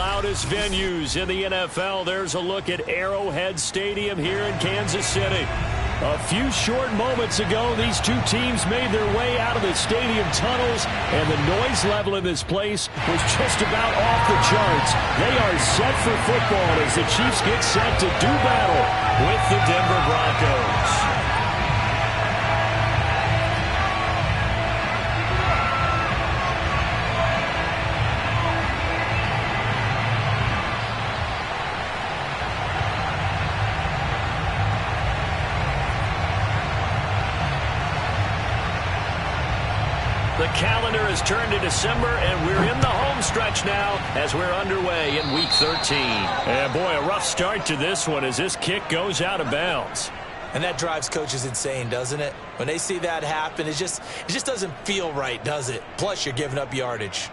loudest venues in the NFL. There's a look at Arrowhead Stadium here in Kansas City. A few short moments ago, these two teams made their way out of the stadium tunnels, and the noise level in this place was just about off the charts. They are set for football as the Chiefs get set to do battle with the Denver Broncos. The calendar has turned to December, and we're in the home stretch now as we're underway in Week 13. And boy, a rough start to this one as this kick goes out of bounds. And that drives coaches insane, doesn't it? When they see that happen, it just doesn't feel right, does it? Plus, you're giving up yardage.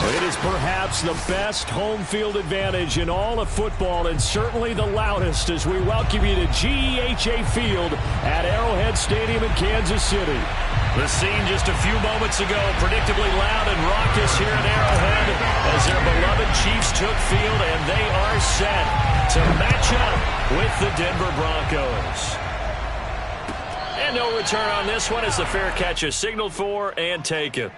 It is perhaps the best home field advantage in all of football, and certainly the loudest, as we welcome you to GEHA Field at Arrowhead Stadium in Kansas City. The scene just a few moments ago, predictably loud and raucous here at Arrowhead as their beloved Chiefs took field, and they are set to match up with the Denver Broncos. And no return on this one as the fair catch is signaled for and taken.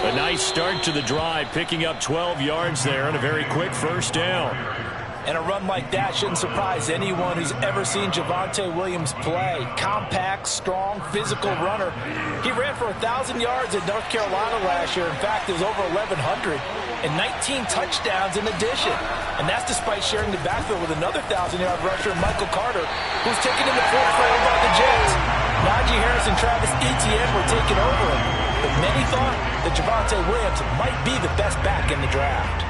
A nice start to the drive, picking up 12 yards there and a very quick first down. And a run like that shouldn't surprise anyone who's ever seen Javonte Williams play. Compact, strong, physical runner. He ran for 1,000 yards at North Carolina last year. In fact, it was over 1,100 and 19 touchdowns in addition. And that's despite sharing the backfield with another 1,000-yard rusher, Michael Carter, who's taken in the fourth round by the Jets. Najee Harris and Travis Etienne were taking over him. But many thought that Javonte Williams might be the best back in the draft.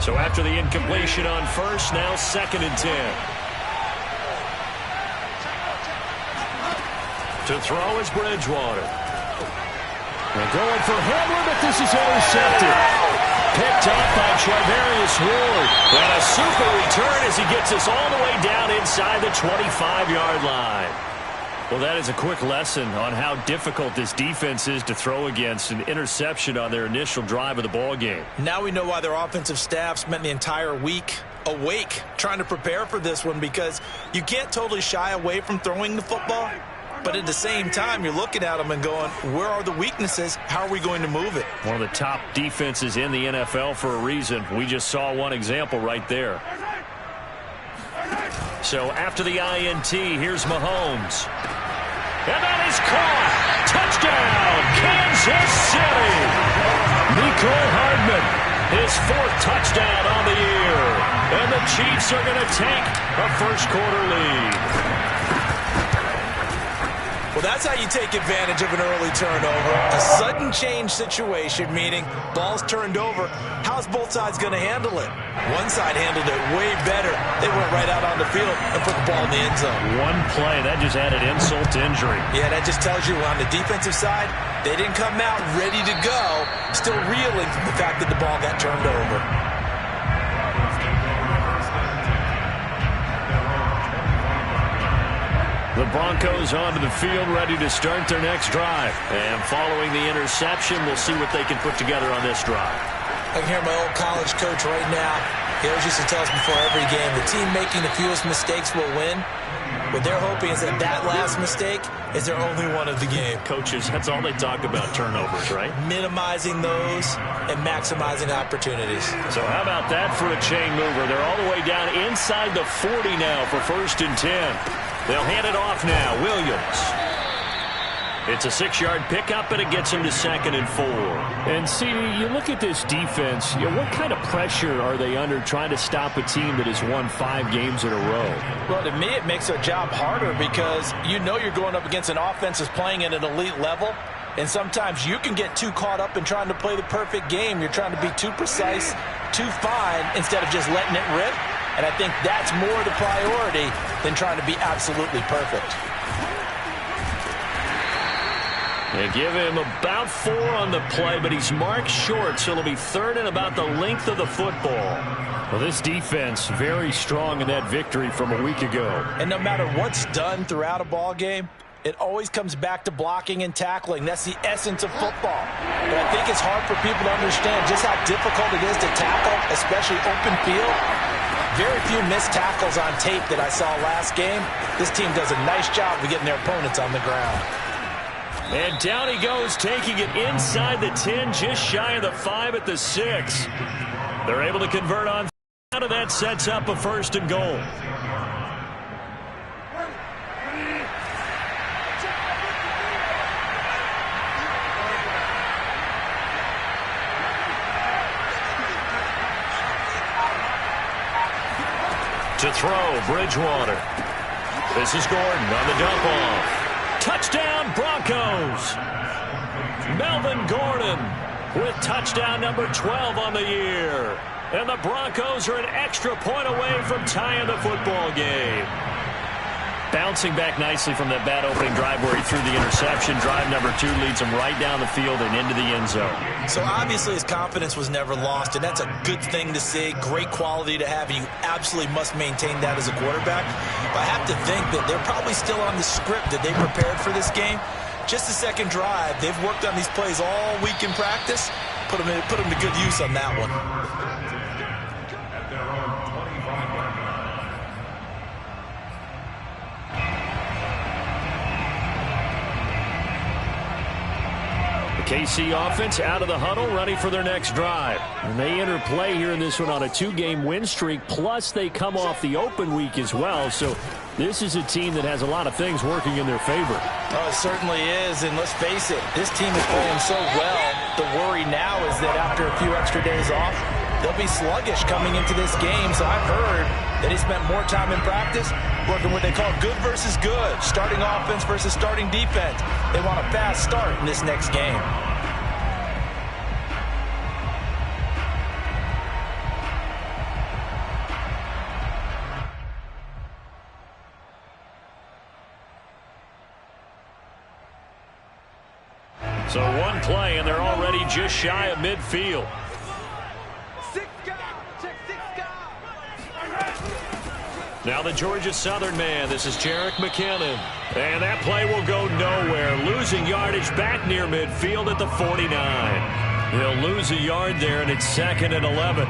So after the incompletion on first, now 2nd and 10. To throw is Bridgewater. They're going for Hamlin, but this is intercepted. Picked up by Charvarius Ward. And a super return as he gets us all the way down inside the 25-yard line. Well, that is a quick lesson on how difficult this defense is to throw against. An interception on their initial drive of the ball game. Now we know why their offensive staff spent the entire week awake trying to prepare for this one, because you can't totally shy away from throwing the football. But at the same time, you're looking at them and going, where are the weaknesses? How are we going to move it? One of the top defenses in the NFL for a reason. We just saw one example right there. So after the INT, here's Mahomes. And that is caught. Touchdown, Kansas City. Mecole Hardman, his 4th touchdown on the year. And the Chiefs are going to take a first-quarter lead. Well, that's how you take advantage of an early turnover. A sudden change situation, meaning ball's turned over. How's both sides going to handle it? One side handled it way better. They went right out on the field and put the ball in the end zone. One play, that just added insult to injury. Yeah, that just tells you on the defensive side, they didn't come out ready to go, still reeling from the fact that the ball got turned over. The Broncos onto the field, ready to start their next drive. And following the interception, we'll see what they can put together on this drive. I can hear my old college coach right now. He always used to tell us before every game, the team making the fewest mistakes will win. What they're hoping is that that last mistake is their only one of the game. Coaches, that's all they talk about, turnovers, right? Minimizing those and maximizing opportunities. So how about that for a chain mover? They're all the way down inside the 40 now for 1st and 10. They'll hand it off now. Williams. It's a 6-yard pickup, and it gets him to 2nd and 4. And see, you look at this defense, what kind of pressure are they under trying to stop a team that has won 5 games in a row? Well, to me, it makes their job harder because you know you're going up against an offense that's playing at an elite level, and sometimes you can get too caught up in trying to play the perfect game. You're trying to be too precise, too fine, instead of just letting it rip. And I think that's more the priority than trying to be absolutely perfect. They give him about 4 on the play, but he's marked short, so it'll be 3rd and about the length of the football. Well, this defense very strong in that victory from a week ago. And no matter what's done throughout a ball game, it always comes back to blocking and tackling. That's the essence of football. But I think it's hard for people to understand just how difficult it is to tackle, especially open field. Very few missed tackles on tape that I saw last game. This team does a nice job of getting their opponents on the ground. And down he goes, taking it inside the 10, just shy of the 5 at the 6. They're able to convert on out of that, sets up a 1st and goal. To throw, Bridgewater. This is Gordon on the dump off. Touchdown, Broncos. Melvin Gordon with touchdown number 12 on the year. And the Broncos are an extra point away from tying the football game. Bouncing back nicely from that bad opening drive where he threw the interception. Drive number 2 leads him right down the field and into the end zone. So obviously his confidence was never lost, and that's a good thing to see. Great quality to have, and you absolutely must maintain that as a quarterback. But I have to think that they're probably still on the script that they prepared for this game. Just the second drive, they've worked on these plays all week in practice. Put them to good use on that one. KC offense out of the huddle, ready for their next drive. And they enter play here in this one on a 2-game win streak, plus they come off the open week as well. So this is a team that has a lot of things working in their favor. Oh, it certainly is, and let's face it, this team is playing so well. The worry now is that after a few extra days off, they'll be sluggish coming into this game. So I've heard that he spent more time in practice working what they call good versus good, starting offense versus starting defense. They want a fast start in this next game. So one play, and they're already just shy of midfield. Now the Georgia Southern man. This is Jerick McKinnon. And that play will go nowhere. Losing yardage back near midfield at the 49. He'll lose a yard there, and it's 2nd and 11.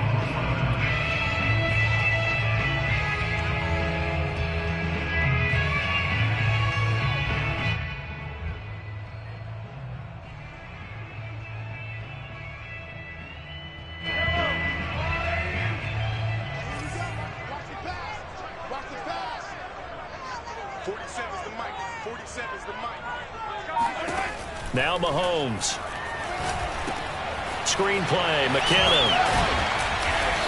Now Mahomes. Screen play, McKinnon.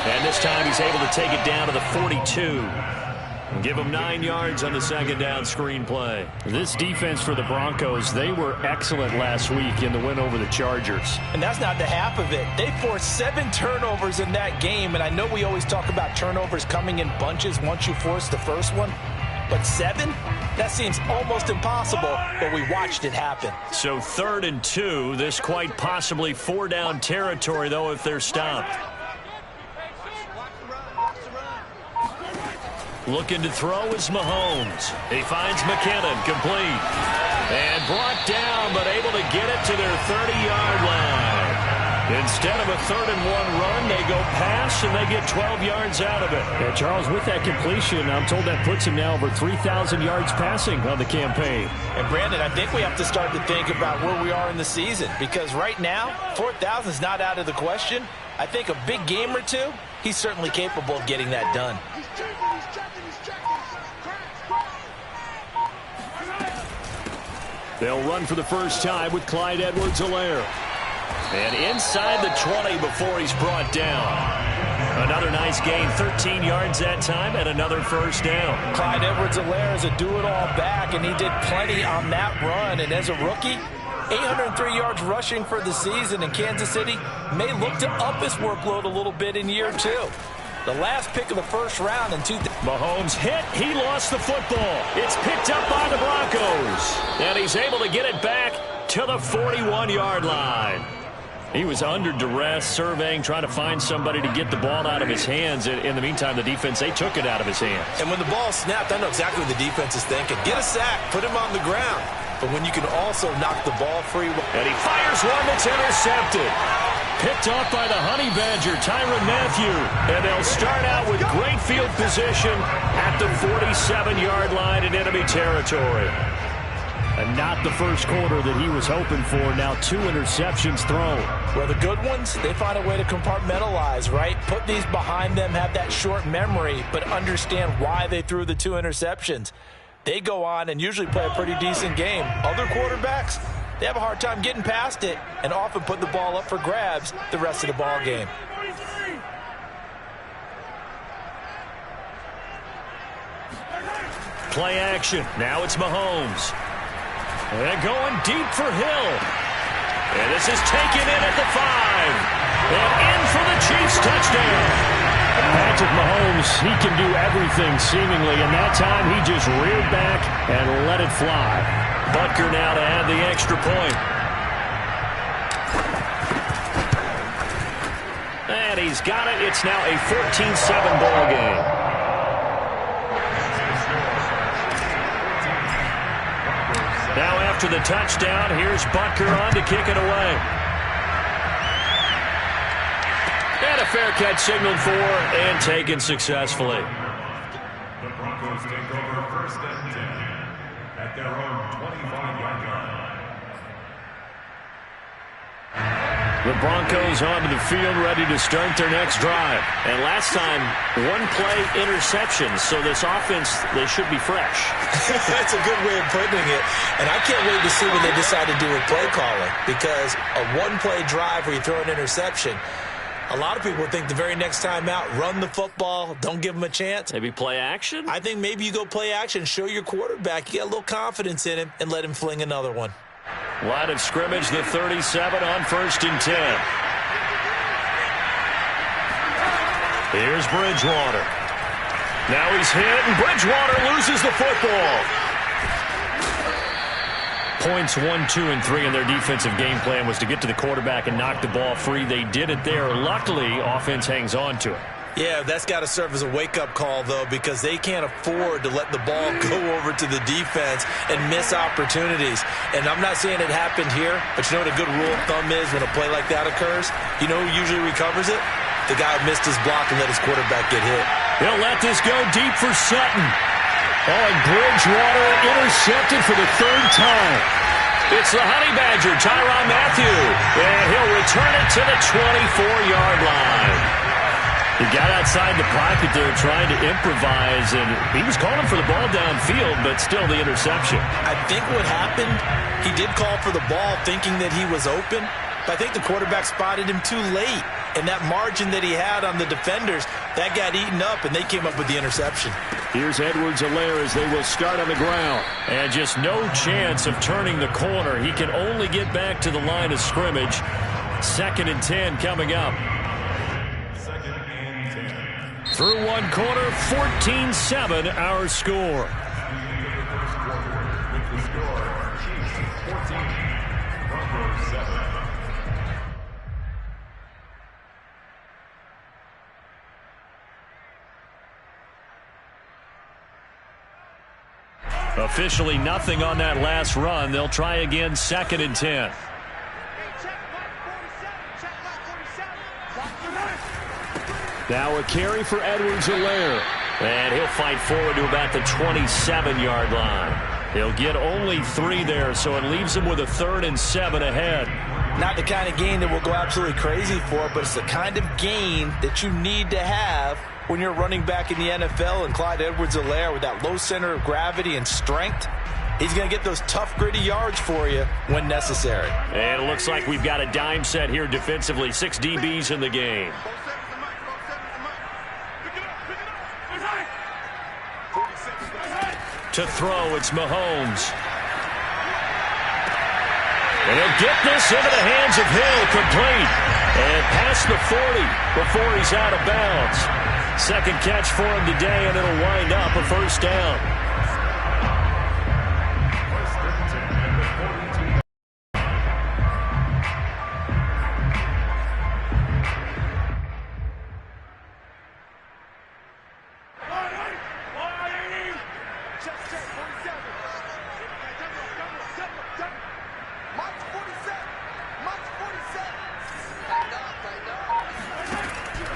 And this time he's able to take it down to the 42. And give him 9 yards on the 2nd down screen play. This defense for the Broncos, they were excellent last week in the win over the Chargers. And that's not the half of it. They forced 7 turnovers in that game. And I know we always talk about turnovers coming in bunches once you force the first one. But 7? That seems almost impossible, but we watched it happen. So 3rd and 2. This quite possibly 4-down territory, though, if they're stopped. Looking to throw is Mahomes. He finds McKinnon, complete. And brought down, but able to get it to their 30-yard line. Instead of a 3rd-and-1 run, they go pass, and they get 12 yards out of it. Yeah, Charles, with that completion, I'm told that puts him now over 3,000 yards passing on the campaign. And, Brandon, I think we have to start to think about where we are in the season, because right now, 4,000 is not out of the question. I think a big game or two, he's certainly capable of getting that done. They'll run for the first time with Clyde Edwards-Helaire. And inside the 20 before he's brought down. Another nice gain, 13 yards that time, and another first down. Clyde Edwards-Helaire is a do-it-all back, and he did plenty on that run. And as a rookie, 803 yards rushing for the season, in Kansas City may look to up his workload a little bit in year 2. The last pick of the first round in 2000. Mahomes hit. He lost the football. It's picked up by the Broncos. And he's able to get it back to the 41-yard line. He was under duress, surveying, trying to find somebody to get the ball out of his hands. In the meantime, the defense, they took it out of his hands. And when the ball snapped, I know exactly what the defense is thinking. Get a sack, put him on the ground. But when you can also knock the ball free. And he fires one that's intercepted. Picked off by the Honey Badger, Tyrann Mathieu. And they'll start out with great field position at the 47-yard line in enemy territory. And not the first quarter that he was hoping for. Now 2 interceptions thrown. Well, the good ones, they find a way to compartmentalize, right? Put these behind them, have that short memory, but understand why they threw the 2 interceptions. They go on and usually play a pretty decent game. Other quarterbacks, they have a hard time getting past it and often put the ball up for grabs the rest of the ball game. Play action. Now it's Mahomes. And going deep for Hill. And this is taken in at the 5. And in for the Chiefs touchdown. Patrick Mahomes, he can do everything seemingly. And that time he just reared back and let it fly. Butker now to add the extra point. And he's got it. It's now a 14-7 ball game. Now after the touchdown, here's Butker on to kick it away. And a fair catch signaled for and taken successfully. The Broncos take over 1st and 10 at their own 25-yard line. The Broncos onto the field, ready to start their next drive. And last time, 1-play interceptions, so this offense, they should be fresh. That's a good way of putting it. And I can't wait to see what they decide to do with play calling, because a 1-play drive where you throw an interception, a lot of people think the very next time out, run the football, don't give them a chance. Maybe play action? I think maybe you go play action, show your quarterback, you get a little confidence in him, and let him fling another one. Line of scrimmage, the 37 on 1st and 10. Here's Bridgewater. Now he's hit, and Bridgewater loses the football. Points 1, 2, and 3 in their defensive game plan was to get to the quarterback and knock the ball free. They did it there. Luckily, offense hangs on to it. Yeah, that's got to serve as a wake-up call, though, because they can't afford to let the ball go over to the defense and miss opportunities. And I'm not saying it happened here, but you know what a good rule of thumb is when a play like that occurs? You know who usually recovers it? The guy who missed his block and let his quarterback get hit. He'll let this go deep for Sutton. Oh, and Bridgewater intercepted for the 3rd time. It's the Honey Badger, Tyrann Mathieu. And he'll return it to the 24-yard line. He got outside the pocket there trying to improvise, and he was calling for the ball downfield, but still the interception. I think what happened, he did call for the ball thinking that he was open, but I think the quarterback spotted him too late. And that margin that he had on the defenders, that got eaten up, and they came up with the interception. Here's Edwards-Helaire as they will start on the ground. And just no chance of turning the corner. He can only get back to the line of scrimmage. 2nd and 10 coming up. Through one quarter, 14-7 our score. Officially nothing on that last run. They'll try again, 2nd and 10. Now a carry for Edwards-Helaire. And he'll fight forward to about the 27-yard line. He'll get only 3 there, so it leaves him with a 3rd and 7 ahead. Not the kind of gain that we'll go absolutely crazy for, but it's the kind of gain that you need to have when you're running back in the NFL. And Clyde Edwards-Helaire, with that low center of gravity and strength, he's going to get those tough, gritty yards for you when necessary. And it looks like we've got a dime set here defensively. 6 DBs in the game. To throw, it's Mahomes. And he'll get this into the hands of Hill, complete. And past the 40 before he's out of bounds. 2nd catch for him today, and it'll wind up a 1st down.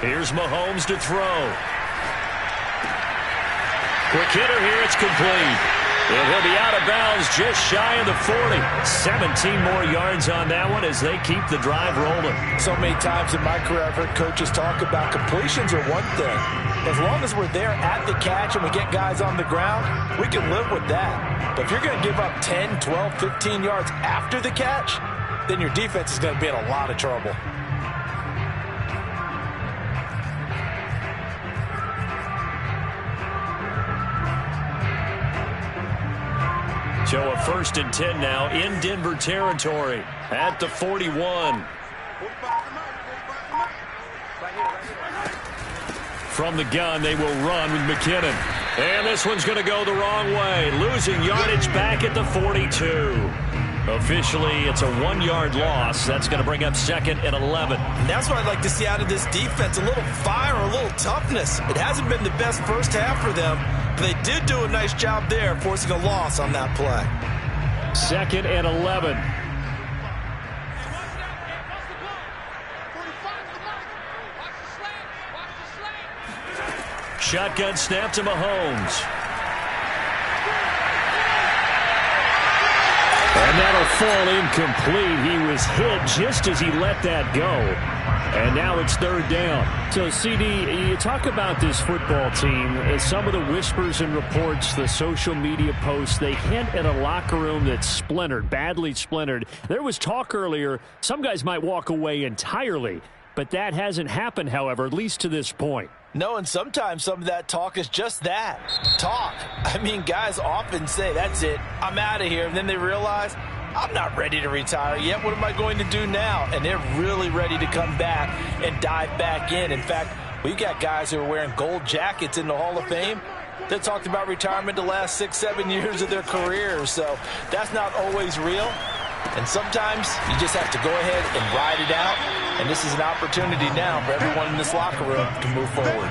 Here's Mahomes to throw. Quick hitter here, it's complete. And he'll be out of bounds just shy of the 40. 17 more yards on that one as they keep the drive rolling. So many times in my career I've heard coaches talk about completions are one thing. As long as we're there at the catch and we get guys on the ground, we can live with that. But if you're going to give up 10, 12, 15 yards after the catch, then your defense is going to be in a lot of trouble. So a 1st and 10 now in Denver territory at the 41. From the gun, they will run with McKinnon. And this one's going to go the wrong way. Losing yardage back at the 42. Officially, it's a 1-yard loss. That's going to bring up 2nd and 11. And that's what I'd like to see out of this defense. A little fire, a little toughness. It hasn't been the best first half for them. They did do a nice job there, forcing a loss on that play. 2nd and 11. Shotgun snap to Mahomes. And that'll fall incomplete. He was hit just as he let that go. And now it's 3rd down. So, CD, you talk about this football team. Some of the whispers and reports, the social media posts, they hint at a locker room that's splintered, badly splintered. There was talk earlier, some guys might walk away entirely. But that hasn't happened, however, at least to this point. No, and sometimes some of that talk is just that, talk. I mean, guys often say, that's it, I'm out of here. And then they realize, I'm not ready to retire yet. What am I going to do now? And they're really ready to come back and dive back in. In fact, we've got guys who are wearing gold jackets in the Hall of Fame that talked about retirement the last 6, 7 years of their careers. So that's not always real. And sometimes you just have to go ahead and ride it out. And this is an opportunity now for everyone in this locker room to move forward.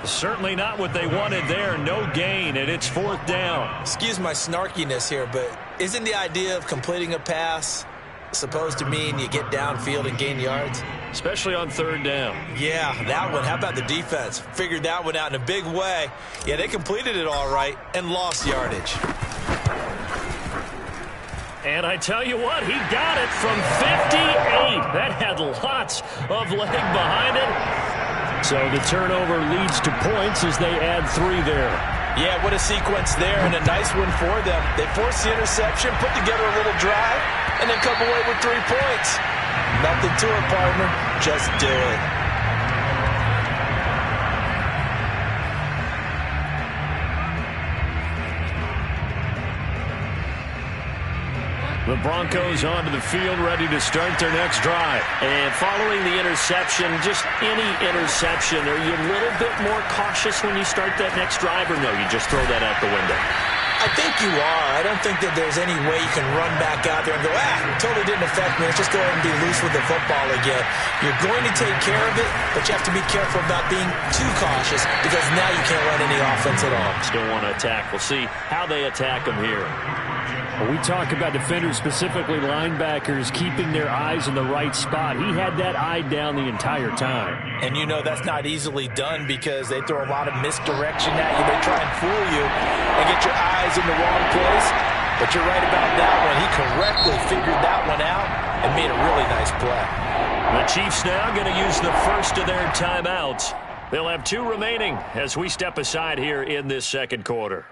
Certainly not what they wanted there. No gain, and it's 4th down. Excuse my snarkiness here, but isn't the idea of completing a pass supposed to mean you get downfield and gain yards? Especially on 3rd down. Yeah, that one. How about the defense? Figured that one out in a big way. Yeah, they completed it all right and lost yardage. And I tell you what, he got it from 58. That had lots of leg behind it. So the turnover leads to points as they add 3 there. Yeah, what a sequence there, and a nice one for them. They forced the interception, put together a little drive, and then come away with 3 points. Nothing to it, partner. Just do it. The Broncos onto the field, ready to start their next drive. And following the interception, just any interception, are you a little bit more cautious when you start that next drive, or no, you just throw that out the window? I think you are. I don't think that there's any way you can run back out there and go, totally didn't affect me. Let's just go ahead and be loose with the football again. You're going to take care of it, but you have to be careful about being too cautious because now you can't run any offense at all. Still want to attack. We'll see how they attack them here. When we talk about defenders, specifically linebackers, keeping their eyes in the right spot. He had that eye down the entire time. And you know that's not easily done because they throw a lot of misdirection at you. They try and fool you and get your eyes in the wrong place. But you're right about that one. He correctly figured that one out and made a really nice play. The Chiefs now going to use the first of their timeouts. They'll have 2 remaining as we step aside here in this second quarter.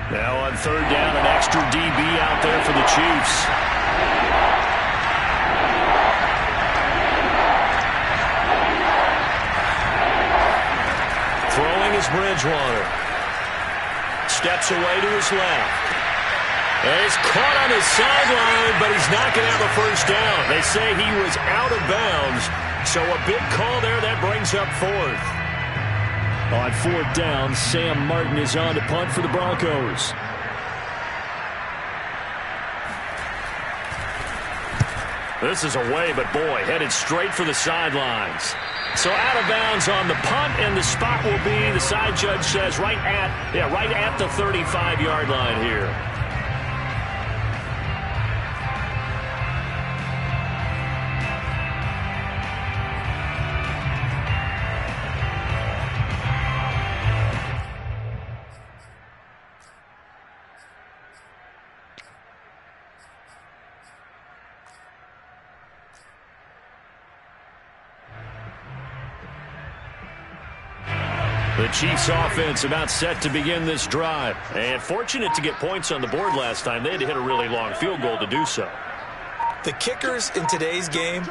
Now on third down, an extra DB out there for the Chiefs. Throwing is Bridgewater. Steps away to his left. And he's caught on his sideline, but he's not going to have a first down. They say he was out of bounds, so a big call there that brings up 4th. On 4th down, Sam Martin is on to punt for the Broncos. This is away, but boy, headed straight for the sidelines. So out of bounds on the punt, and the spot will be, the side judge says, right at the 35-yard line here. The Chiefs offense about set to begin this drive. And fortunate to get points on the board last time. They had to hit a really long field goal to do so. The kickers in today's game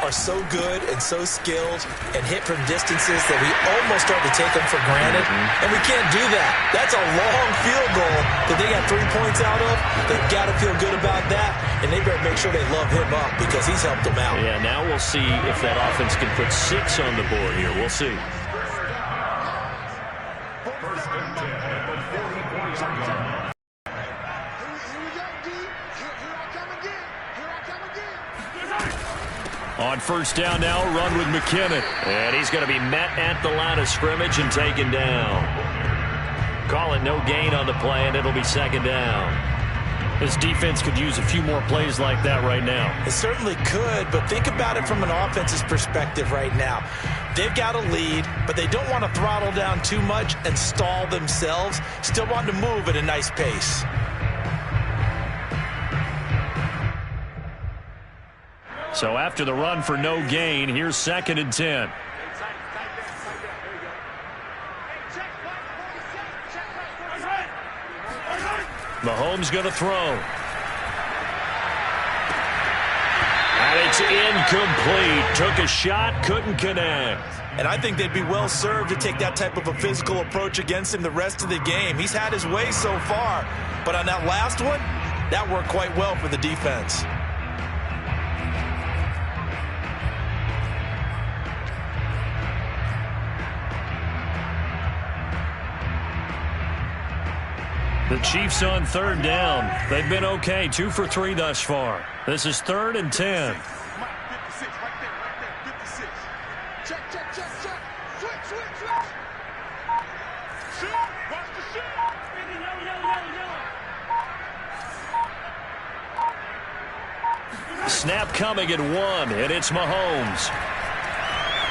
are so good and so skilled and hit from distances that we almost start to take them for granted. And we can't do that. That's a long field goal that they got 3 points out of. They've got to feel good about that. And they better make sure they love him up because he's helped them out. Yeah, now we'll see if that offense can put 6 on the board here. We'll see. On first down now, run with McKinnon. And he's going to be met at the line of scrimmage and taken down. Call it no gain on the play, and it'll be second down. This defense could use a few more plays like that right now. It certainly could, but think about it from an offense's perspective right now. They've got a lead, but they don't want to throttle down too much and stall themselves. Still want to move at a nice pace. So after the run for no gain, here's 2nd and 10. Mahomes going to throw. And it's incomplete. Took a shot, couldn't connect. And I think they'd be well served to take that type of a physical approach against him the rest of the game. He's had his way so far. But on that last one, that worked quite well for the defense. The Chiefs on third down. They've been okay, 2 for 3 thus far. This is 3rd and 10. Snap coming at 1, and it's Mahomes.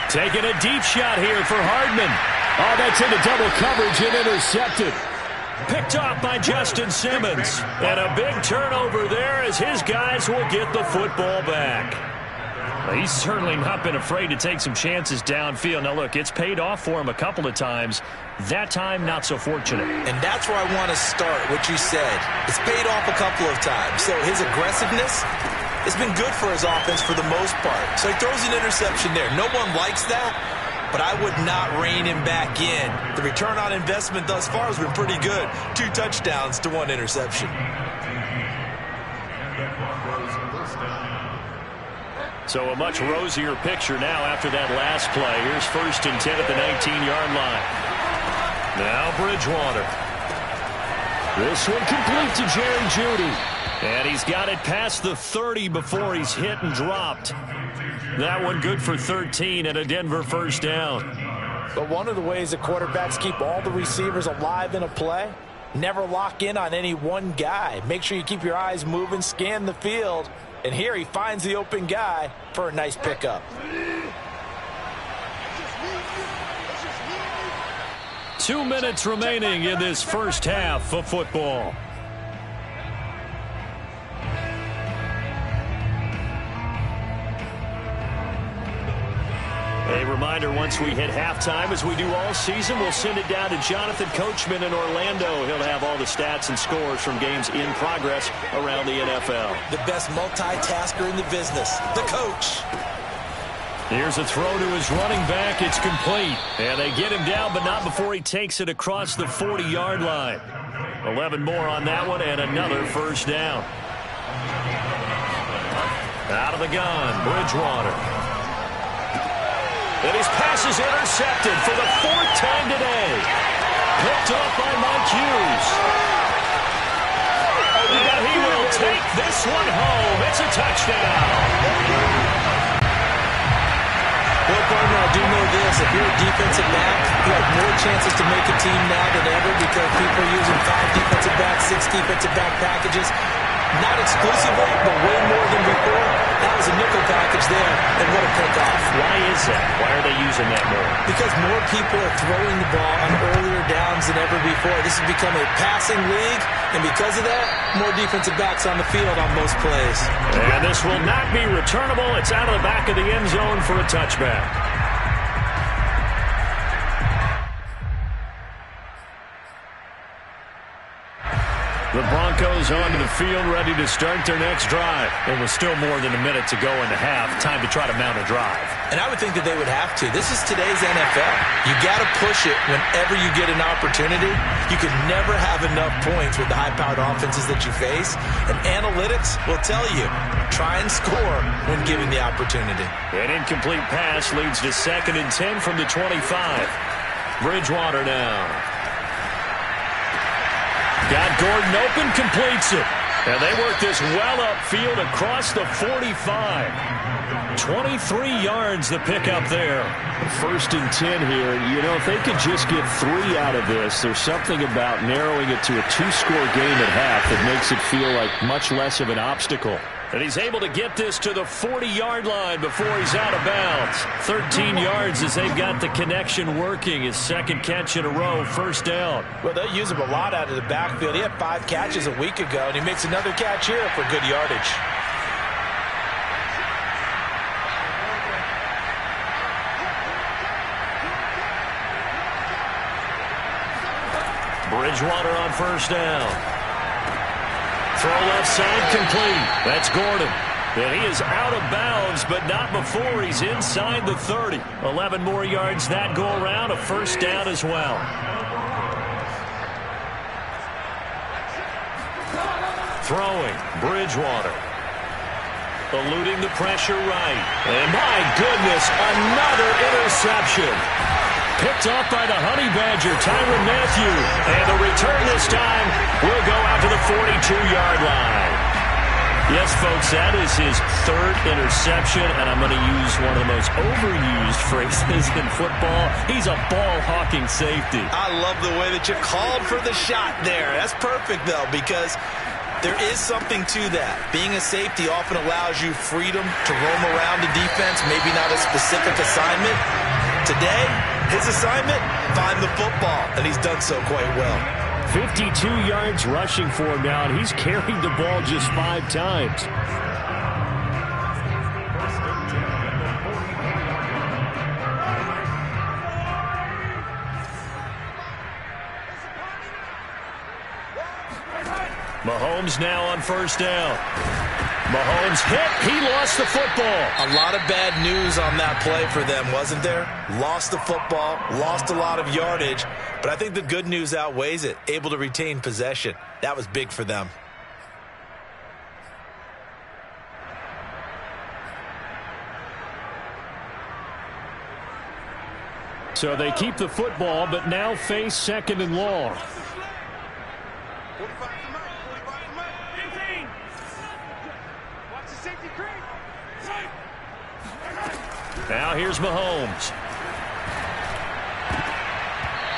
Taking a deep shot here for Hardman. Oh, that's into double coverage and intercepted. Picked off by Justin Simmons. And a big turnover there as his guys will get the football back. Well, he's certainly not been afraid to take some chances downfield. Now, look, it's paid off for him a couple of times. That time, not so fortunate. And that's where I want to start, what you said. It's paid off a couple of times. So his aggressiveness has been good for his offense for the most part. So he throws an interception there. No one likes that. But I would not rein him back in. The return on investment thus far has been pretty good. 2 touchdowns to 1 interception. So a much rosier picture now after that last play. Here's 1st and 10 at the 19-yard line. Now Bridgewater. This one complete to Jerry Jeudy. And he's got it past the 30 before he's hit and dropped. That one good for 13 and a Denver first down. But one of the ways that quarterbacks keep all the receivers alive in a play, never lock in on any one guy. Make sure you keep your eyes moving, scan the field. And here he finds the open guy for a nice pickup. 2 minutes remaining in this first half of football. A reminder, once we hit halftime, as we do all season, we'll send it down to Jonathan Coachman in Orlando. He'll have all the stats and scores from games in progress around the NFL. The best multitasker in the business, the coach. Here's a throw to his running back. It's complete. And they get him down, but not before he takes it across the 40-yard line. 11 more on that one, and another first down. Out of the gun, Bridgewater. And his pass is intercepted for the 4th time today. Picked up by Mike Hughes. And he will take this one home. It's a touchdown. Well, partner, I do know this. If you're a defensive back, you have more chances to make a team now than ever because people are using 5 defensive backs, 6 defensive back packages. Not exclusively, but way more than before. That was a nickel package there, and what a pickoff. Why is that? Why are they using that more? Because more people are throwing the ball on earlier downs than ever before. This has become a passing league, and because of that, more defensive backs on the field on most plays. And this will not be returnable. It's out of the back of the end zone for a touchback. The Broncos onto the field, ready to start their next drive. And with still more than a minute to go in the half, time to try to mount a drive. And I would think that they would have to. This is today's NFL. You got to push it whenever you get an opportunity. You can never have enough points with the high-powered offenses that you face. And analytics will tell you, try and score when given the opportunity. An incomplete pass leads to 2nd and 10 from the 25. Bridgewater now. Got Gordon open, completes it. And they work this well upfield across the 45. 23 yards the pickup there. 1st and 10 here. You know, if they could just get 3 out of this, there's something about narrowing it to a 2-score game at half that makes it feel like much less of an obstacle. And he's able to get this to the 40-yard line before he's out of bounds. 13 yards as they've got the connection working. His 2nd catch in a row, first down. Well, they'll use him a lot out of the backfield. He had 5 catches a week ago, and he makes another catch here for good yardage. Bridgewater on first down. Throw left side complete. That's Gordon. And he is out of bounds, but not before he's inside the 30. 11 more yards that go around, a first down as well. Throwing, Bridgewater. Eluding the pressure right. And my goodness, another interception. Picked off by the Honey Badger, Tyrann Mathieu. And the return this time will go out to the 42-yard line. Yes, folks, that is his 3rd interception, and I'm going to use one of the most overused phrases in football. He's a ball-hawking safety. I love the way that you called for the shot there. That's perfect, though, because there is something to that. Being a safety often allows you freedom to roam around the defense, maybe not a specific assignment. Today, his assignment, find the football, and he's done so quite well. 52 yards rushing for him now, and he's carried the ball just 5 times. Mahomes now on first down. Mahomes hit. He lost the football. A lot of bad news on that play for them, wasn't there? Lost the football, lost a lot of yardage, but I think the good news outweighs it. Able to retain possession. That was big for them. So they keep the football, but now face 2nd and long. Now here's Mahomes.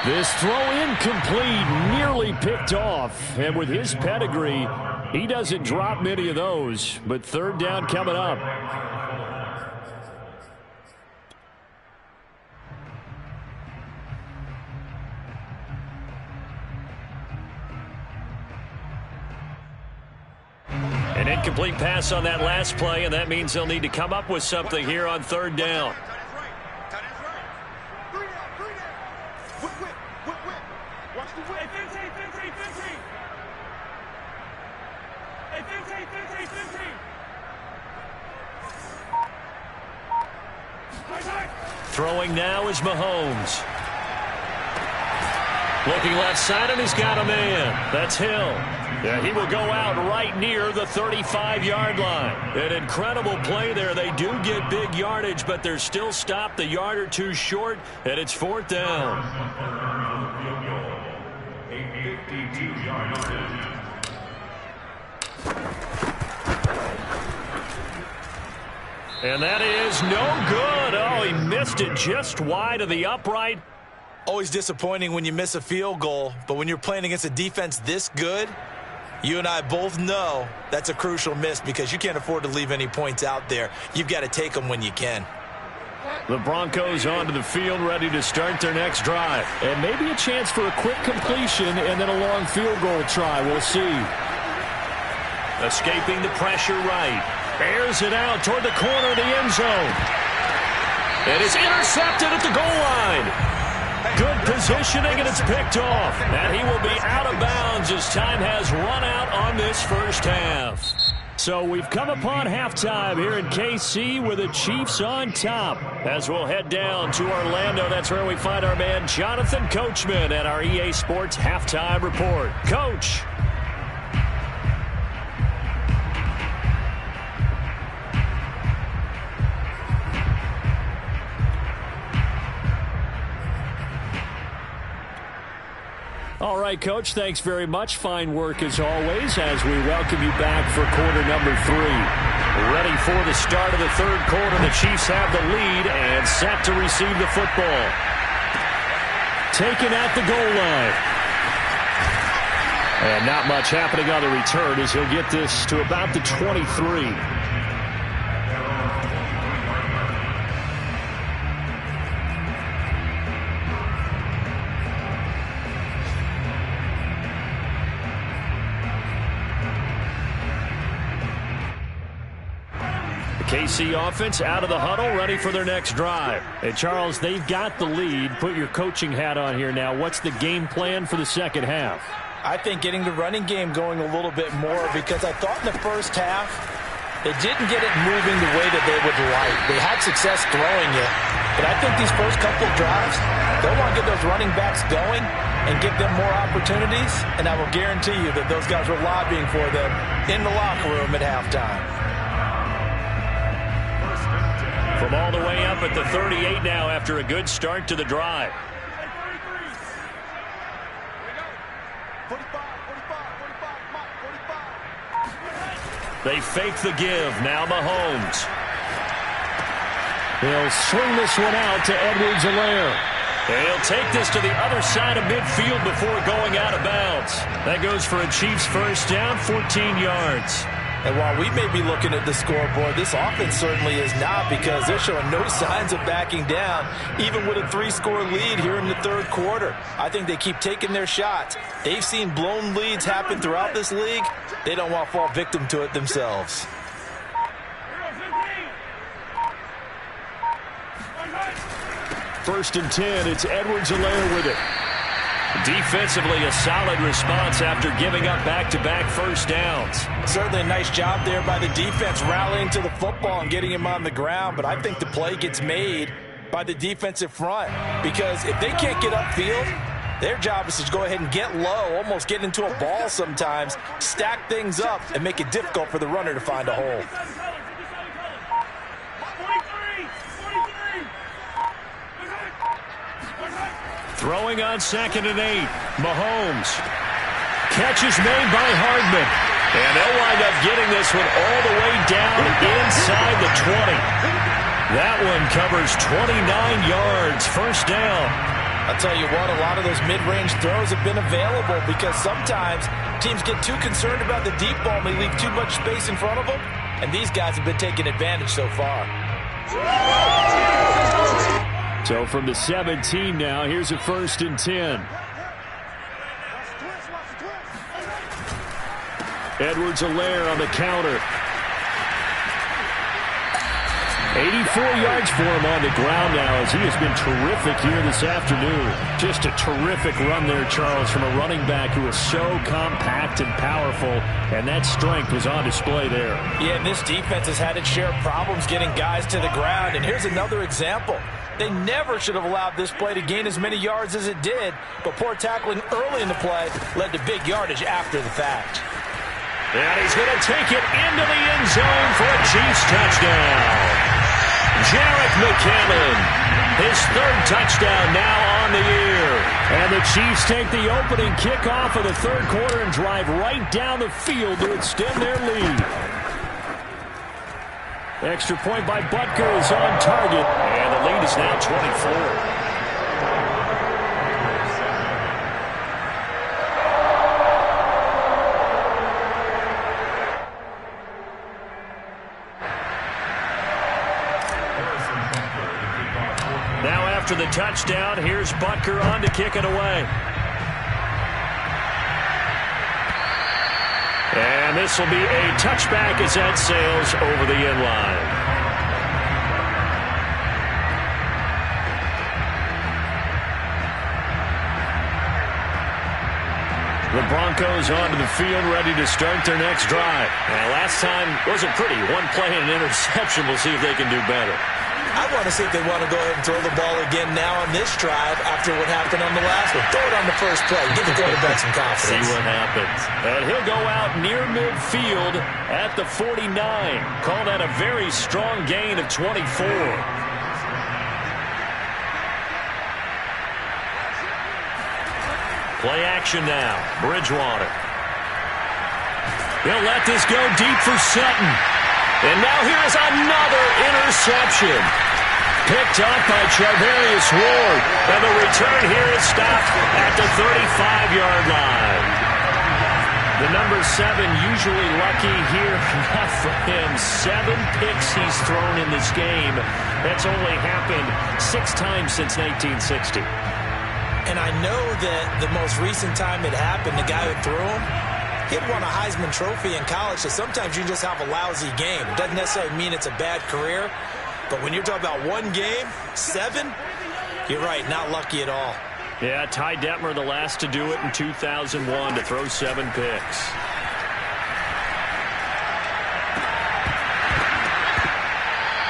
This throw incomplete, nearly picked off. And with his pedigree, he doesn't drop many of those. But third down coming up. An incomplete pass on that last play, and that means they'll need to come up with something here on third down. Throwing now is Mahomes. Looking left side, and he's got a man. That's Hill. Yeah, he will go out right near the 35-yard line. An incredible play there. They do get big yardage, but they're still stopped a yard or two short, and it's fourth down. A 52-yard decision. And that is no good. Oh, he missed it just wide of the upright. Always disappointing when you miss a field goal, but when you're playing against a defense this good, you and I both know that's a crucial miss because you can't afford to leave any points out there. You've got to take them when you can. The Broncos onto the field, ready to start their next drive. And maybe a chance for a quick completion and then a long field goal try. We'll see. Escaping the pressure right. Airs it out toward the corner of the end zone. It is intercepted at the goal line. Good positioning, and it's picked off. And he will be out of bounds as time has run out on this first half. So we've come upon halftime here in KC with the Chiefs on top. As we'll head down to Orlando, that's where we find our man Jonathan Coachman at our EA Sports Halftime Report. Coach. All right, Coach, thanks very much. Fine work as always as we welcome you back for quarter number 3. Ready for the start of the third quarter. The Chiefs have the lead and set to receive the football. Taken at the goal line. And not much happening on the return as he'll get this to about the 23. KC offense out of the huddle, ready for their next drive. And Charles, they've got the lead. Put your coaching hat on here now. What's the game plan for the second half? I think getting the running game going a little bit more because I thought in the first half they didn't get it moving the way that they would like. They had success throwing it, but I think these first couple of drives, they'll want to get those running backs going and give them more opportunities, and I will guarantee you that those guys were lobbying for them in the locker room at halftime. From all the way up at the 38 now after a good start to the drive. They fake the give. Now Mahomes. He'll swing this one out to Edwards-Helaire. And he'll take this to the other side of midfield before going out of bounds. That goes for a Chiefs first down, 14 yards. And while we may be looking at the scoreboard, this offense certainly is not because they're showing no signs of backing down, even with a 3-score lead here in the third quarter. I think they keep taking their shots. They've seen blown leads happen throughout this league. They don't want to fall victim to it themselves. First and 10, it's Edwards-Helaire with it. Defensively, a solid response after giving up back-to-back first downs. Certainly a nice job there by the defense rallying to the football and getting him on the ground, but I think the play gets made by the defensive front because if they can't get upfield, their job is to go ahead and get low, almost get into a ball sometimes, stack things up, and make it difficult for the runner to find a hole. Throwing on 2nd and 8. Mahomes. Catch is made by Hardman. And they'll wind up getting this one all the way down inside the 20. That one covers 29 yards. First down. I'll tell you what, a lot of those mid-range throws have been available because sometimes teams get too concerned about the deep ball and they leave too much space in front of them, and these guys have been taking advantage so far. So from the 17 now, here's a 1st and 10. Edwards-Helaire on the counter. 84 yards for him on the ground now as he has been terrific here this afternoon. Just a terrific run there, Charles, from a running back who is so compact and powerful, and that strength was on display there. Yeah, and this defense has had its share of problems getting guys to the ground, and here's another example. They never should have allowed this play to gain as many yards as it did, but poor tackling early in the play led to big yardage after the fact. And he's going to take it into the end zone for a Chiefs touchdown. Jarek McKinnon, his 3rd touchdown now on the year. And the Chiefs take the opening kickoff of the 3rd quarter and drive right down the field to extend their lead. Extra point by Butker is on target, and the lead is now 24. After the touchdown, here's Butker on to kick it away. And this will be a touchback as that sails over the end line. The Broncos onto the field, ready to start their next drive. Now, last time wasn't pretty. One play and an interception. We'll see if they can do better. I want to see if they want to go ahead and throw the ball again now on this drive after what happened on the last one. Throw it on the first play. Give the quarterback some confidence. See what happens. And he'll go out near midfield at the 49. Call that a very strong gain of 24. Play action now. Bridgewater. He'll let this go deep for Sutton. And now here's another interception. Picked up by Charvarius Ward. And the return here is stopped at the 35-yard line. The number 7 usually lucky here. Not for him. 7 picks he's thrown in this game. That's only happened 6 times since 1960. And I know that the most recent time it happened, the guy who threw him, he had won a Heisman Trophy in college, so sometimes you just have a lousy game. It doesn't necessarily mean it's a bad career, but when you're talking about one game, 7, you're right, not lucky at all. Yeah, Ty Detmer, the last to do it in 2001, to throw 7 picks.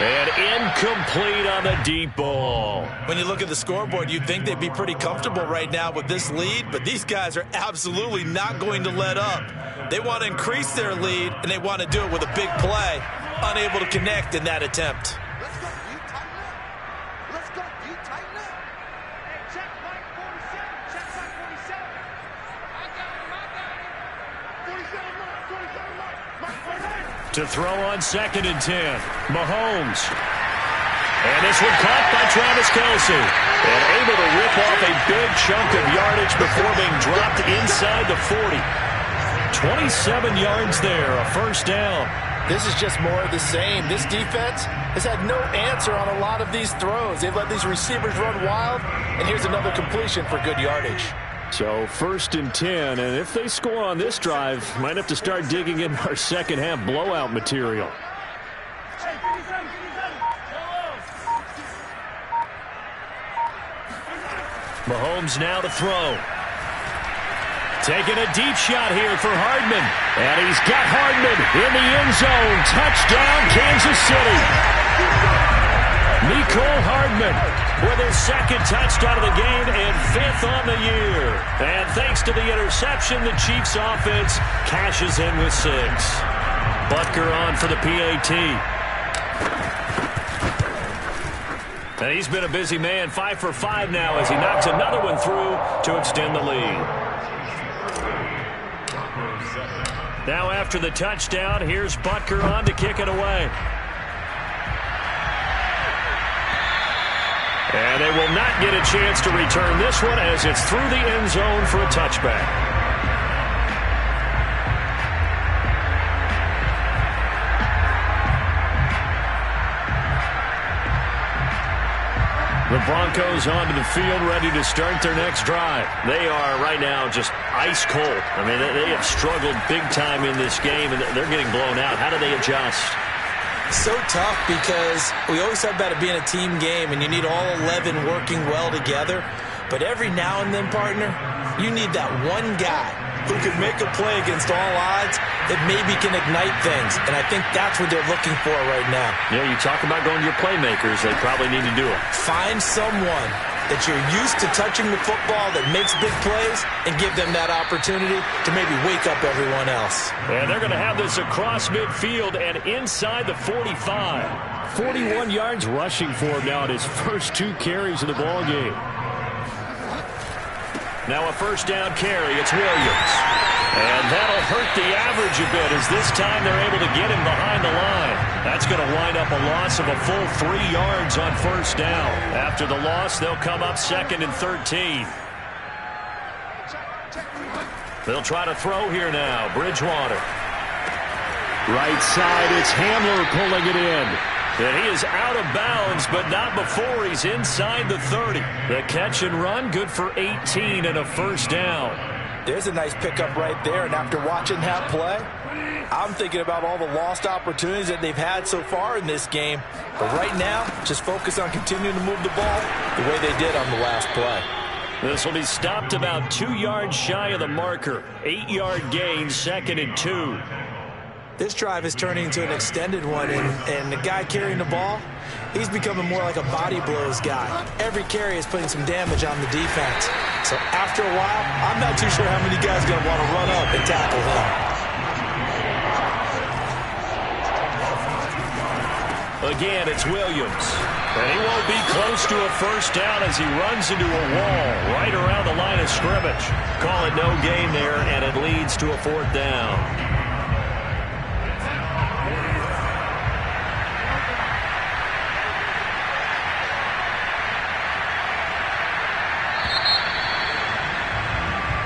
And incomplete on the deep ball. When you look at the scoreboard, you'd think they'd be pretty comfortable right now with this lead, but these guys are absolutely not going to let up. They want to increase their lead, and they want to do it with a big play. Unable to connect in that attempt. To throw on 2nd and 10. Mahomes. And this one caught by Travis Kelce. And able to rip off a big chunk of yardage before being dropped inside the 40. 27 yards there, a 1st down. This is just more of the same. This defense has had no answer on a lot of these throws. They've let these receivers run wild, and here's another completion for good yardage. So 1st and 10, and if they score on this drive, might have to start digging in our second half blowout material. Mahomes now to throw. Taking a deep shot here for Hardman. And he's got Hardman in the end zone. Touchdown, Kansas City. Mecole Hardman with his 2nd touchdown of the game and 5th on the year. And thanks to the interception, the Chiefs offense cashes in with 6. Butker on for the PAT. And he's been a busy man, 5 for 5 now as he knocks another one through to extend the lead. Now after the touchdown, here's Butker on to kick it away. And they will not get a chance to return this one as it's through the end zone for a touchback. The Broncos onto the field, ready to start their next drive. They are right now just ice cold. I mean, they have struggled big time in this game, and they're getting blown out. How do they adjust? So tough because we always talk about it being a team game, and you need all 11 working well together. But every now and then, partner, you need that one guy who can make a play against all odds that maybe can ignite things. And I think that's what they're looking for right now. Yeah, you talk about going to your playmakers. They probably need to do it. Find someone that you're used to touching the football that makes big plays and give them that opportunity to maybe wake up everyone else. And they're going to have this across midfield and inside the 45. 41 yards rushing for him now at his first 2 carries of the ball game. Now a first down carry. It's Williams. And that'll hurt the average a bit as this time they're able to get him behind the line. That's going to wind up a loss of a full 3 yards on first down. After the loss, they'll come up 2nd and 13. They'll try to throw here now. Bridgewater. Right side, it's Hamler pulling it in. And he is out of bounds, but not before he's inside the 30. The catch and run, good for 18 and a first down. There's a nice pickup right there, and after watching that play, I'm thinking about all the lost opportunities that they've had so far in this game. But right now, just focus on continuing to move the ball the way they did on the last play. This will be stopped about 2 yards shy of the marker. 8-yard gain, 2nd and 2. This drive is turning into an extended one, and the guy carrying the ball, he's becoming more like a body blows guy. Every carry is putting some damage on the defense. So after a while, I'm not too sure how many guys are going to want to run up and tackle him. Again, it's Williams. And he won't be close to a first down as he runs into a wall right around the line of scrimmage. Call it no gain there, and it leads to a 4th down.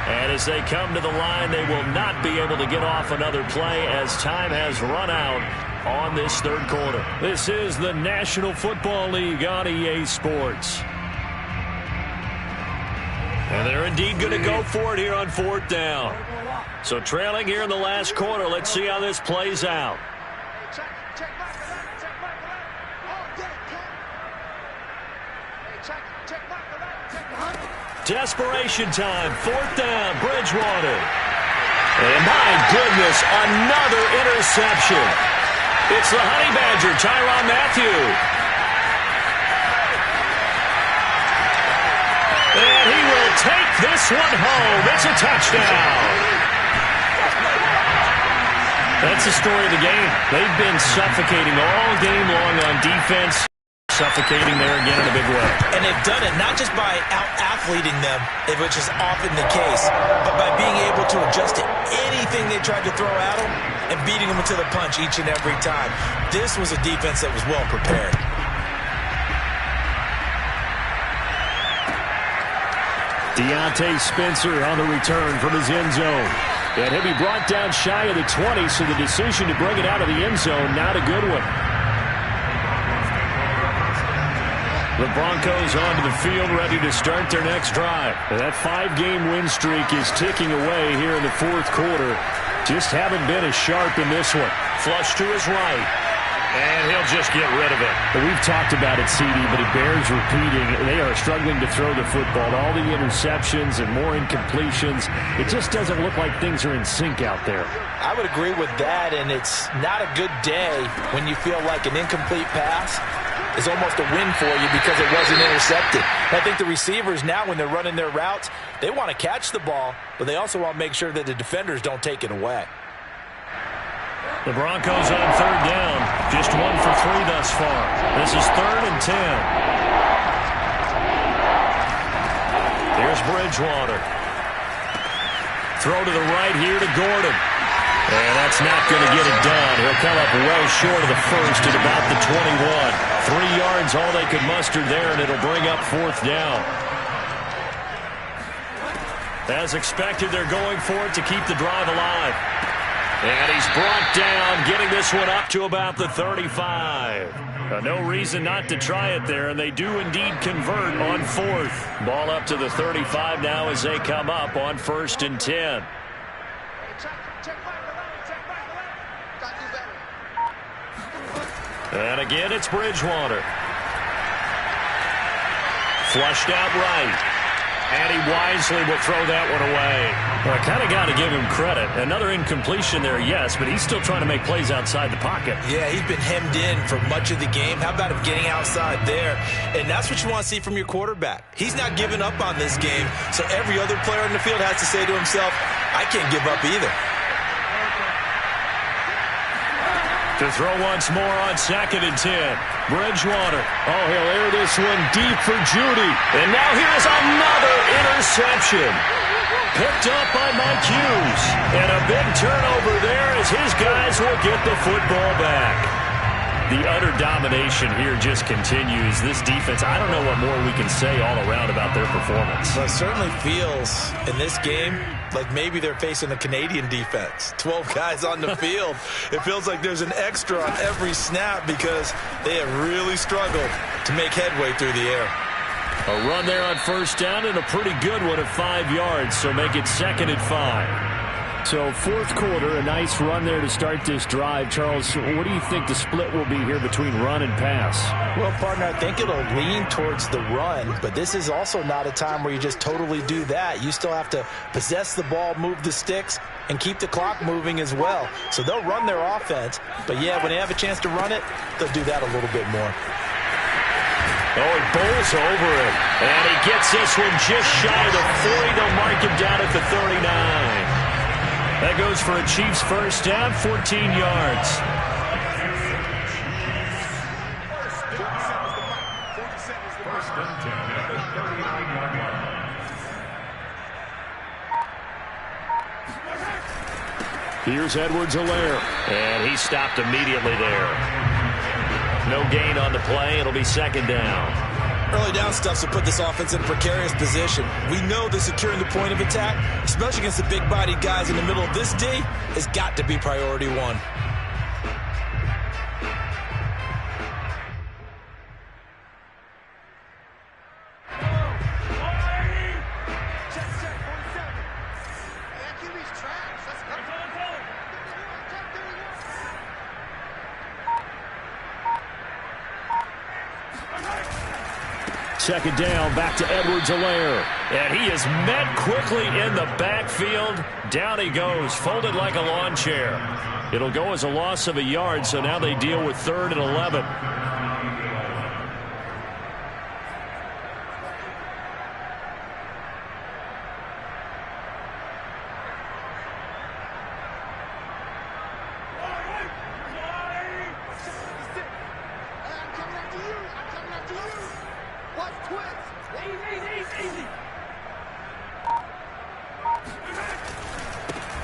And as they come to the line, they will not be able to get off another play as time has run out on this third quarter. This is the National Football League on EA Sports. And they're indeed going to go for it here on 4th down. So trailing here in the last quarter, let's see how this plays out. Desperation time, 4th down, Bridgewater. And my goodness, another interception. It's the Honey Badger, Tyrann Mathieu. And he will take this one home. It's a touchdown. That's the story of the game. They've been suffocating all game long on defense. Suffocating there again in a big way. And they've done it not just by out-athleting them, which is often the case, but by being able to adjust to anything they tried to throw at them and beating them into the punch each and every time. This was a defense that was well prepared. Deontay Spencer on the return from his end zone. And he'll be brought down shy of the 20, so the decision to bring it out of the end zone, not a good one. The Broncos onto the field, ready to start their next drive. And that 5-game win streak is ticking away here in the 4th quarter. Just haven't been as sharp in this one. Flush to his right. And he'll just get rid of it. We've talked about it, CD, but it bears repeating. They are struggling to throw the football. All the interceptions and more incompletions. It just doesn't look like things are in sync out there. I would agree with that, and it's not a good day when you feel like an incomplete pass is almost a win for you because it wasn't intercepted. I think the receivers now, when they're running their routes, they want to catch the ball, but they also want to make sure that the defenders don't take it away. The Broncos on 3rd down. Just 1 for 3 thus far. This is 3rd and 10. Here's Bridgewater. Throw to the right here to Gordon. And that's not going to get it done. He'll come up well short of the first at about the 21. 3 yards, all they could muster there, and it'll bring up 4th down. As expected, they're going for it to keep the drive alive. And he's brought down, getting this one up to about the 35. No reason not to try it there, and they do indeed convert on 4th. Ball up to the 35 now as they come up on 1st and 10. And again, it's Bridgewater. Flushed out right. And he wisely will throw that one away. Well, I kind of got to give him credit. Another incompletion there, yes, but he's still trying to make plays outside the pocket. Yeah, he's been hemmed in for much of the game. How about him getting outside there? And that's what you want to see from your quarterback. He's not giving up on this game, so every other player in the field has to say to himself, I can't give up either. To throw once more on 2nd and 10. Bridgewater. Oh, he'll air this one deep for Judy. And now here's another interception. Picked up by Mike Hughes. And a big turnover there as his guys will get the football back. The utter domination here just continues. This defense, I don't know what more we can say all around about their performance. Well, it certainly feels in this game like maybe they're facing a Canadian defense. 12 guys on the field. It feels like there's an extra on every snap because they have really struggled to make headway through the air. A run there on 1st down and a pretty good one at 5 yards, so make it 2nd and 5. So 4th quarter, a nice run there to start this drive. Charles, what do you think the split will be here between run and pass? Well, partner, I think it'll lean towards the run, but this is also not a time where you just totally do that. You still have to possess the ball, move the sticks, and keep the clock moving as well. So they'll run their offense, but yeah, when they have a chance to run it, they'll do that a little bit more. Oh, he bowls over it, and he gets this one just shy of the 40. They'll mark him down at the 39. That goes for a Chiefs 1st down, 14 yards. Here's Edwards-Helaire, and he stopped immediately there. No gain on the play. It'll be 2nd down. Early down stuff to put this offense in a precarious position. We know that securing the point of attack, especially against the big-bodied guys in the middle of this D, has got to be priority one. Second down, back to Edwards-Helaire. And he is met quickly in the backfield. Down he goes, folded like a lawn chair. It'll go as a loss of a yard, so now they deal with 3rd and 11.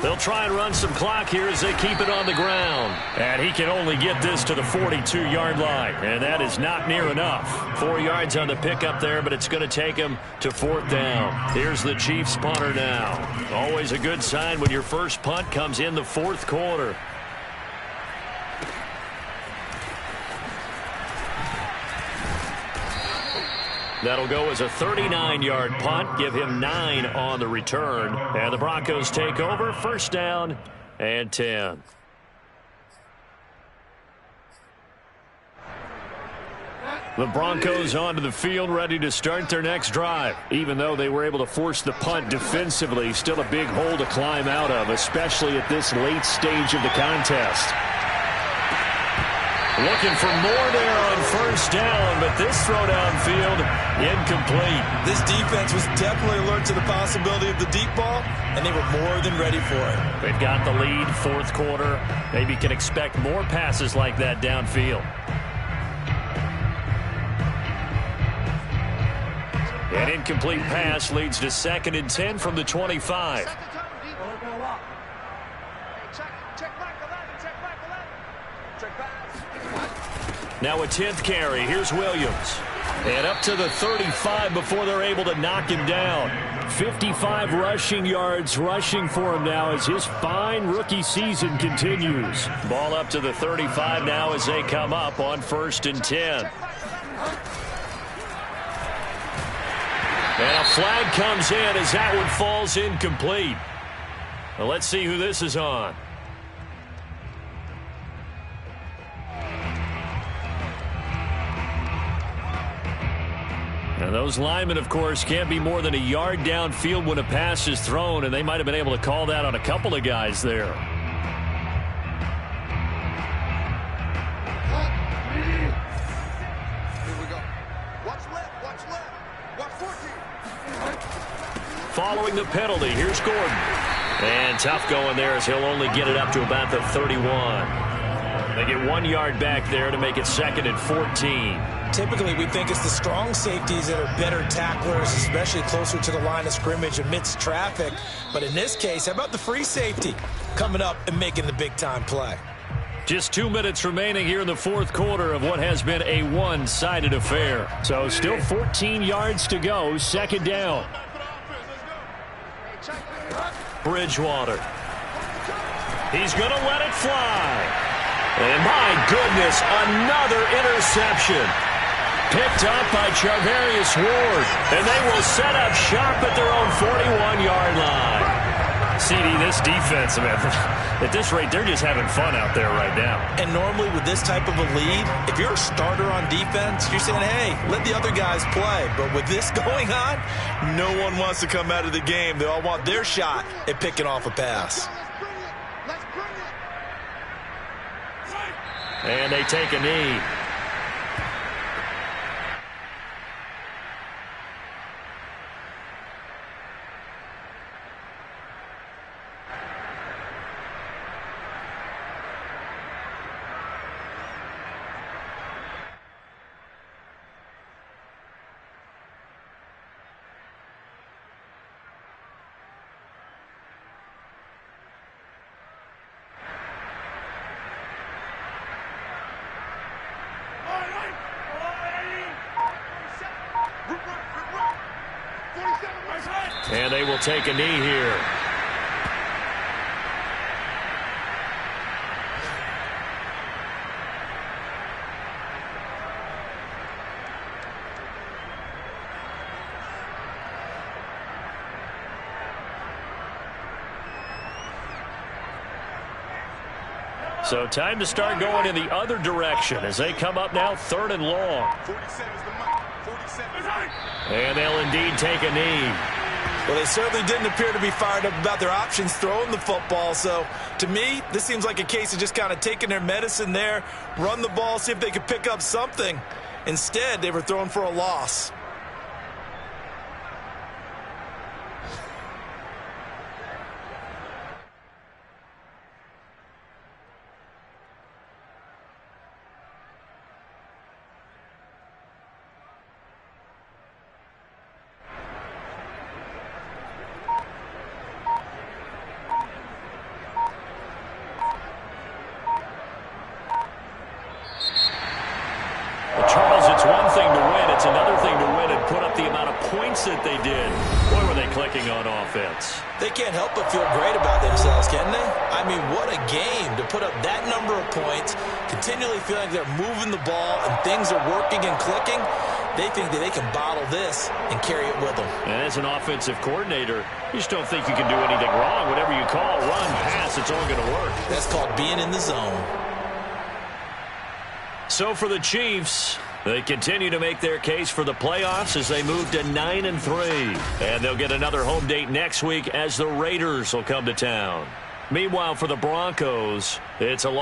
They'll try and run some clock here as they keep it on the ground. And he can only get this to the 42-yard line. And that is not near enough. 4 yards on the pickup there, but it's going to take him to 4th down. Here's the Chiefs punter now. Always a good sign when your first punt comes in the 4th quarter. That'll go as a 39-yard punt, give him 9 on the return. And the Broncos take over, 1st down and 10. The Broncos onto the field, ready to start their next drive. Even though they were able to force the punt defensively, still a big hole to climb out of, especially at this late stage of the contest. Looking for more there on 1st down, but this throw downfield incomplete. This defense was definitely alert to the possibility of the deep ball, and they were more than ready for it. They've got the lead, 4th quarter. Maybe can expect more passes like that downfield. An incomplete pass leads to 2nd and 10 from the 25. Now a 10th carry. Here's Williams. And up to the 35 before they're able to knock him down. 55 rushing yards rushing for him now as his fine rookie season continues. Ball up to the 35 now as they come up on 1st and 10. And a flag comes in as that one falls incomplete. Well, let's see who this is on. And those linemen, of course, can't be more than a yard downfield when a pass is thrown, and they might have been able to call that on a couple of guys there. Here we go. Watch left, watch left. Watch 14. Following the penalty, here's Gordon. And tough going there as he'll only get it up to about the 31. They get 1 yard back there to make it 2nd and 14. Typically, we think it's the strong safeties that are better tacklers, especially closer to the line of scrimmage amidst traffic. But in this case, how about the free safety coming up and making the big-time play? Just 2 minutes remaining here in the 4th quarter of what has been a one-sided affair. So still 14 yards to go, 2nd down. Bridgewater. He's going to let it fly. And my goodness, another interception. Picked up by Charvarius Ward. And they will set up shop at their own 41-yard line. CD, this defense, man, at this rate, they're just having fun out there right now. And normally with this type of a lead, if you're a starter on defense, you're saying, hey, let the other guys play. But with this going on, no one wants to come out of the game. They all want their shot at picking off a pass. And they take a knee. And they will take a knee here. So time to start going in the other direction as they come up now 3rd and long. 47 is the money. 47 is And they'll indeed take a knee. Well, they certainly didn't appear to be fired up about their options throwing the football. So, to me, this seems like a case of just kind of taking their medicine there, run the ball, see if they could pick up something. Instead, they were throwing for a loss. It's one thing to win. It's another thing to win and put up the amount of points that they did. Boy, were they clicking on offense. They can't help but feel great about themselves, can they? I mean, what a game to put up that number of points, continually feeling like they're moving the ball and things are working and clicking. They think that they can bottle this and carry it with them. And as an offensive coordinator, you just don't think you can do anything wrong. Whatever you call, run, pass, it's all going to work. That's called being in the zone. So for the Chiefs, they continue to make their case for the playoffs as they move to 9-3. And they'll get another home date next week as the Raiders will come to town. Meanwhile, for the Broncos, it's a long